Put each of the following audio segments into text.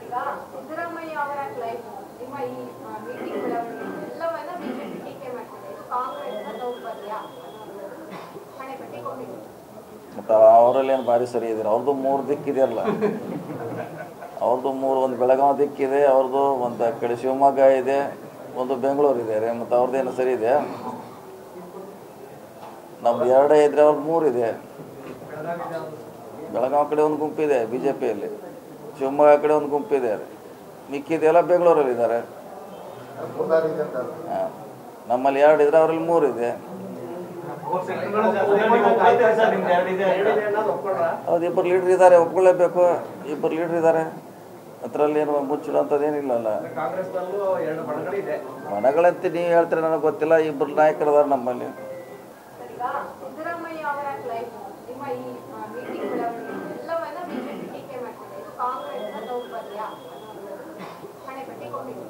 ಈಗ ಸಿದ್ದರಾಮಯ್ಯ ಅವರ ಕ್ಲೈಮ್ ನಿಮ್ಮ ಈ ಮೀಟಿಂಗ್ ಎಲ್ಲವನ್ನ ಬಿಜೆಪಿ ಟೀಕೆ ಮಾಡ್ತಿದೆ. ಇದು ಕಾಂಗ್ರೆಸ್ನ ದೌರ್ಬಲ್ಯ ಹಣೆಪಟ್ಟಿ ಕೊಟ್ಟಿದೆ. ಮತ್ತು ಅವರಲ್ಲೇನು ಭಾರಿ ಸರಿ ಇದ್ದಾರೆ. ಅವ್ರದ್ದು 3 ದಿಕ್ಕಿದೆಯಲ್ಲ, ಅವ್ರದ್ದು 3, ಒಂದು ಬೆಳಗಾವಿ ದಿಕ್ಕಿದೆ, ಅವ್ರದ್ದು ಒಂದು ಕಡೆ ಶಿವಮೊಗ್ಗ ಇದೆ, ಒಂದು ಬೆಂಗಳೂರು ಇದೆ. ಮತ್ತು ಅವ್ರದ್ದೇನು ಸರಿ ಇದೆ? ನಮ್ದು 2 ಇದ್ದರೆ ಅವ್ರದ್ದು 3 ಇದೆ. ಬೆಳಗಾವಿ ಕಡೆ ಒಂದು ಗುಂಪಿದೆ ಬಿ ಜೆ ಪಿಯಲ್ಲಿ, ಶಿವಮೊಗ್ಗ ಕಡೆ ಒಂದು ಗುಂಪಿದೆ, ಮಿಕ್ಕಿದೆಲ್ಲ ಬೆಂಗಳೂರಲ್ಲಿ ಇದ್ದಾರೆ. ಹಾಂ, ನಮ್ಮಲ್ಲಿ 2 ಇದ್ದರೆ ಅವರಲ್ಲಿ 3 ಇದೆ. ಹೌದು, 2 ಲೀಡ್ರ್ ಇದ್ದಾರೆ, ಒಪ್ಕೊಳ್ಳೇಬೇಕು. 2 ಲೀಡ್ರ್ ಇದ್ದಾರೆ, ಅದರಲ್ಲಿ ಏನು ಮುಚ್ಚಿಡೋಂಥದ್ದೇನಿಲ್ಲಲ್ಲ. ಬಣಗಳಂತ ನೀವು ಹೇಳ್ತೀರ, ನನಗೆ ಗೊತ್ತಿಲ್ಲ. 2 ನಾಯಕರಿದ್ದಾರೆ ನಮ್ಮಲ್ಲಿ. ಸಿದ್ದರಾಮಯ್ಯ ಅವರ ಕ್ಲೈಮ್ ನಿಮ್ಮ ಈ ಮೀಟಿಂಗ್ ಎಲ್ಲವನ್ನ ಬಿಜೆಪಿ ಟೀಕೆ ಮಾಡ್ತಿದೆ. ಇದು ಕಾಂಗ್ರೆಸ್ನ ದೌರ್ಬಲ್ಯ ಹಣೆಪಟ್ಟಿ ಕೊಟ್ಟಿದೆ.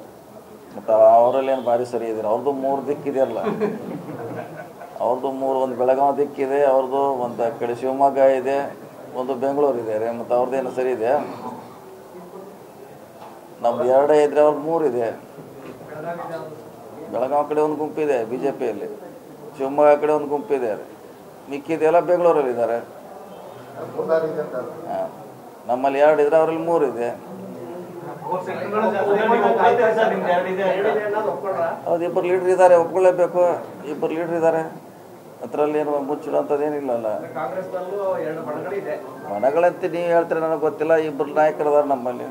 ಮತ್ತು ಅವರಲ್ಲೇನು ಭಾರಿ ಸರಿ ಇದ್ದಾರೆ. ಅವ್ರದ್ದು 3 ದಿಕ್ಕಿದೆಯಲ್ಲ, ಅವ್ರದ್ದು 3, ಒಂದು ಬೆಳಗಾವಿ ದಿಕ್ಕಿದೆ, ಅವ್ರದ್ದು ಒಂದು ಕಡೆ ಶಿವಮೊಗ್ಗ ಇದೆ, ಒಂದು ಬೆಂಗಳೂರು ಇದೆ. ಮತ್ತು ಅವ್ರದ್ದೇನು ಸರಿ ಇದೆ? ನಮ್ದು 2 ಇದ್ದರೆ ಅವ್ರದ್ದು 3 ಇದೆ. ಬೆಳಗಾವಿ ಕಡೆ ಒಂದು ಗುಂಪಿದೆ ಬಿ ಜೆ ಪಿಯಲ್ಲಿ, ಶಿವಮೊಗ್ಗ ಕಡೆ ಒಂದು ಗುಂಪಿದೆ, ಮಿಕ್ಕಿದೆಲ್ಲ ಬೆಂಗಳೂರಲ್ಲಿ ಇದ್ದಾರೆ. ಹಾಂ, ನಮ್ಮಲ್ಲಿ 2 ಇದ್ದರೆ ಅವರಲ್ಲಿ 3 ಇದೆ. ಹೌದು, 2 ಲೀಡ್ರ್ ಇದ್ದಾರೆ, ಒಪ್ಕೊಳ್ಳೇಬೇಕು. 2 ಲೀಡ್ರ್ ಇದ್ದಾರೆ, ಅದರಲ್ಲಿ ಏನು ಮುಚ್ಚಿಡೋಂಥದ್ದೇನಿಲ್ಲಲ್ಲ. ಬಣಗಳಂತ ನೀವು ಹೇಳ್ತೀರ, ನನಗೆ ಗೊತ್ತಿಲ್ಲ. 2 ನಾಯಕರಿದ್ದಾರೆ ನಮ್ಮಲ್ಲಿ.